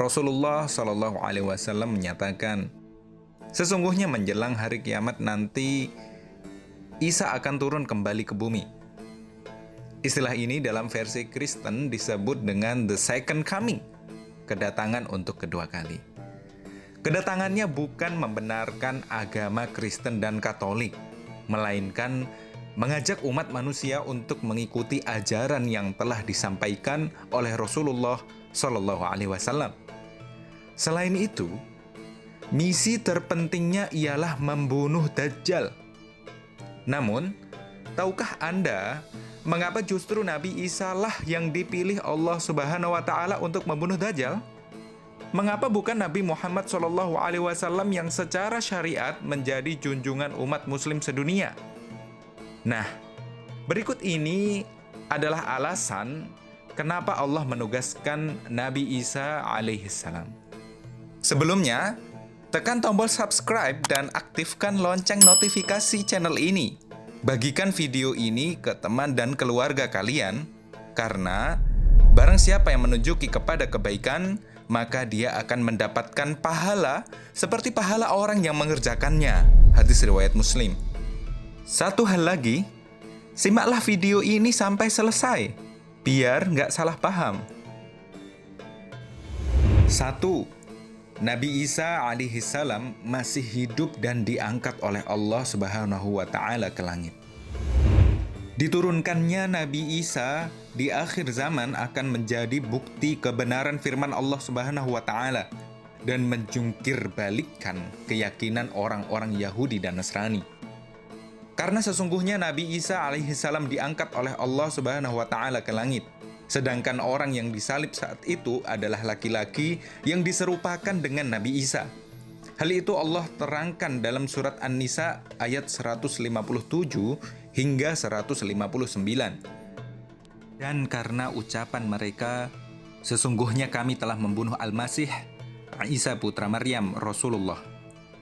Rasulullah Shallallahu Alaihi Wasallam menyatakan, sesungguhnya menjelang hari kiamat nanti, Isa akan turun kembali ke bumi. Istilah ini dalam versi Kristen disebut dengan the second coming, kedatangan untuk kedua kali. Kedatangannya bukan membenarkan agama Kristen dan Katolik, melainkan mengajak umat manusia untuk mengikuti ajaran yang telah disampaikan oleh Rasulullah Shallallahu Alaihi Wasallam. Selain itu, misi terpentingnya ialah membunuh Dajjal. Namun, tahukah Anda mengapa justru Nabi Isa lah yang dipilih Allah Subhanahu wa taala untuk membunuh Dajjal? Mengapa bukan Nabi Muhammad SAW yang secara syariat menjadi junjungan umat muslim sedunia? Nah, berikut ini adalah alasan kenapa Allah menugaskan Nabi Isa alaihissalam. Sebelumnya, tekan tombol subscribe dan aktifkan lonceng notifikasi channel ini. Bagikan video ini ke teman dan keluarga kalian, karena barang siapa yang menunjuki kepada kebaikan, maka dia akan mendapatkan pahala seperti pahala orang yang mengerjakannya. Hadis riwayat Muslim. Satu hal lagi, simaklah video ini sampai selesai, biar nggak salah paham. 1. Nabi Isa alaihissalam masih hidup dan diangkat oleh Allah Subhanahu wa taala ke langit. Diturunkannya Nabi Isa di akhir zaman akan menjadi bukti kebenaran firman Allah Subhanahu wa taala dan menjungkir balikkan keyakinan orang-orang Yahudi dan Nasrani. Karena sesungguhnya Nabi Isa alaihissalam diangkat oleh Allah Subhanahu wa taala ke langit, sedangkan orang yang disalib saat itu adalah laki-laki yang diserupakan dengan Nabi Isa. Hal itu Allah terangkan dalam surat An-Nisa ayat 157 hingga 159. Dan karena ucapan mereka, sesungguhnya kami telah membunuh Al-Masih, Isa putra Maryam, Rasulullah.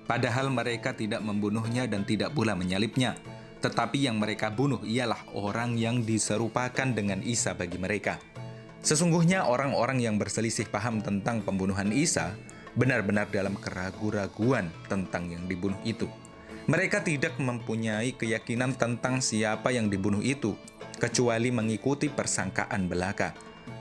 Padahal mereka tidak membunuhnya dan tidak pula menyalibnya. Tetapi yang mereka bunuh ialah orang yang diserupakan dengan Isa bagi mereka. Sesungguhnya orang-orang yang berselisih paham tentang pembunuhan Isa benar-benar dalam keraguan-raguan tentang yang dibunuh itu. Mereka tidak mempunyai keyakinan tentang siapa yang dibunuh itu, kecuali mengikuti persangkaan belaka.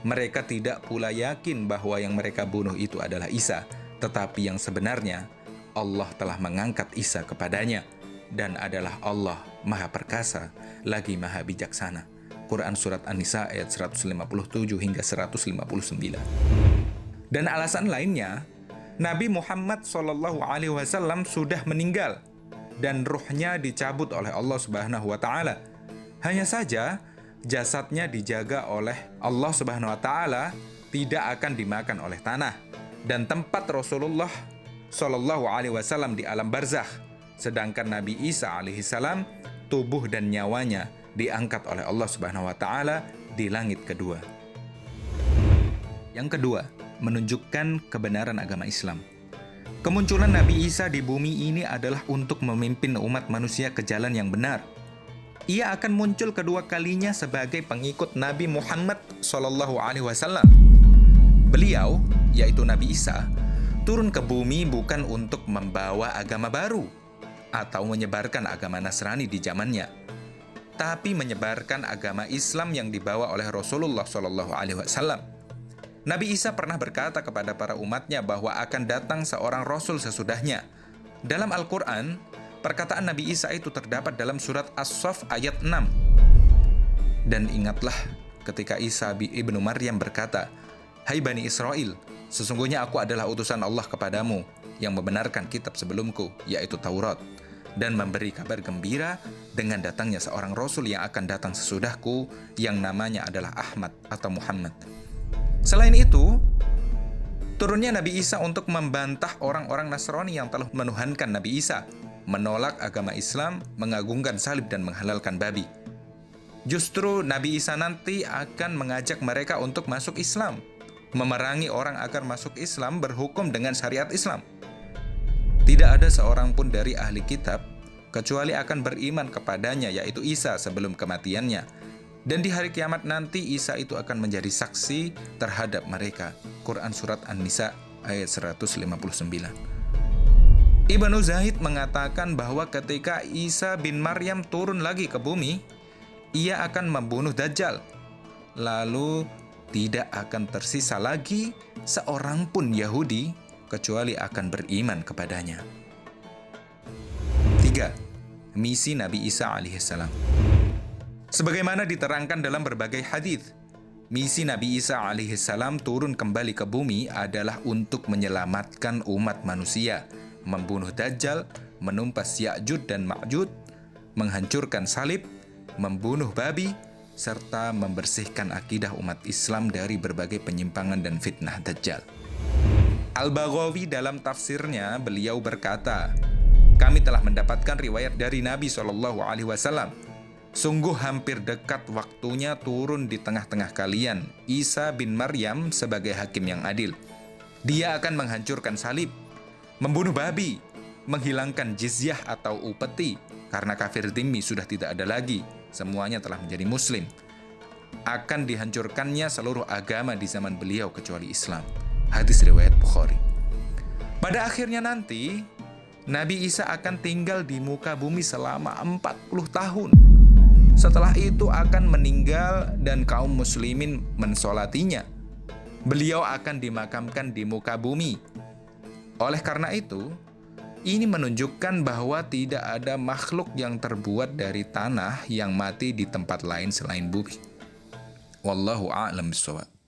Mereka tidak pula yakin bahwa yang mereka bunuh itu adalah Isa, tetapi yang sebenarnya Allah telah mengangkat Isa kepadanya, dan adalah Allah Maha Perkasa lagi Maha Bijaksana. Quran Surat An-Nisa ayat 157 hingga 159. Dan alasan lainnya, Nabi Muhammad SAW sudah meninggal dan ruhnya dicabut oleh Allah Subhanahu wa taala. Hanya saja jasadnya dijaga oleh Allah Subhanahu wa taala, tidak akan dimakan oleh tanah, dan tempat Rasulullah SAW di alam barzakh, sedangkan Nabi Isa alaihissalam tubuh dan nyawanya diangkat oleh Allah Subhanahu wa taala di langit kedua. Yang kedua, menunjukkan kebenaran agama Islam. Kemunculan Nabi Isa di bumi ini adalah untuk memimpin umat manusia ke jalan yang benar. Ia akan muncul kedua kalinya sebagai pengikut Nabi Muhammad SAW. Beliau, yaitu Nabi Isa, turun ke bumi bukan untuk membawa agama baru atau menyebarkan agama Nasrani di zamannya, tapi menyebarkan agama Islam yang dibawa oleh Rasulullah SAW. Nabi Isa pernah berkata kepada para umatnya bahwa akan datang seorang Rasul sesudahnya. Dalam Al-Quran, perkataan Nabi Isa itu terdapat dalam surat As-Saff ayat 6. Dan ingatlah ketika Isa ibnu Maryam berkata, "Hai Bani Israel, sesungguhnya aku adalah utusan Allah kepadamu yang membenarkan kitab sebelumku, yaitu Taurat, dan memberi kabar gembira dengan datangnya seorang Rasul yang akan datang sesudahku, yang namanya adalah Ahmad atau Muhammad." Selain itu, turunnya Nabi Isa untuk membantah orang-orang Nasrani yang telah menuhankan Nabi Isa, menolak agama Islam, mengagungkan salib dan menghalalkan babi. Justru Nabi Isa nanti akan mengajak mereka untuk masuk Islam, memerangi orang agar masuk Islam, berhukum dengan syariat Islam. Tidak ada seorang pun dari ahli kitab kecuali akan beriman kepadanya, yaitu Isa, sebelum kematiannya. Dan di hari kiamat nanti Isa itu akan menjadi saksi terhadap mereka. Quran Surat An-Nisa ayat 159. Ibnu Zaid mengatakan bahwa ketika Isa bin Maryam turun lagi ke bumi, ia akan membunuh Dajjal. Lalu tidak akan tersisa lagi seorang pun Yahudi kecuali akan beriman kepadanya. 3. Misi Nabi Isa alaihissalam. Sebagaimana diterangkan dalam berbagai hadis, misi Nabi Isa alaihissalam turun kembali ke bumi adalah untuk menyelamatkan umat manusia, membunuh Dajjal, menumpas Ya'juj dan Ma'juj, menghancurkan salib, membunuh babi, serta membersihkan akidah umat Islam dari berbagai penyimpangan dan fitnah Dajjal. Al-Baghawi dalam tafsirnya, beliau berkata, "Kami telah mendapatkan riwayat dari Nabi SAW. Sungguh hampir dekat waktunya turun di tengah-tengah kalian Isa bin Maryam sebagai hakim yang adil. Dia akan menghancurkan salib, membunuh babi, menghilangkan jizyah atau upeti, karena kafir dhimmi sudah tidak ada lagi, semuanya telah menjadi muslim. Akan dihancurkannya seluruh agama di zaman beliau kecuali Islam." Hadis riwayat Bukhari. Pada akhirnya nanti, Nabi Isa akan tinggal di muka bumi selama 40 tahun. Setelah itu akan meninggal dan kaum muslimin mensolatinya. Beliau akan dimakamkan di muka bumi. Oleh karena itu, ini menunjukkan bahwa tidak ada makhluk yang terbuat dari tanah yang mati di tempat lain selain bumi. Wallahu a'lam bishawab.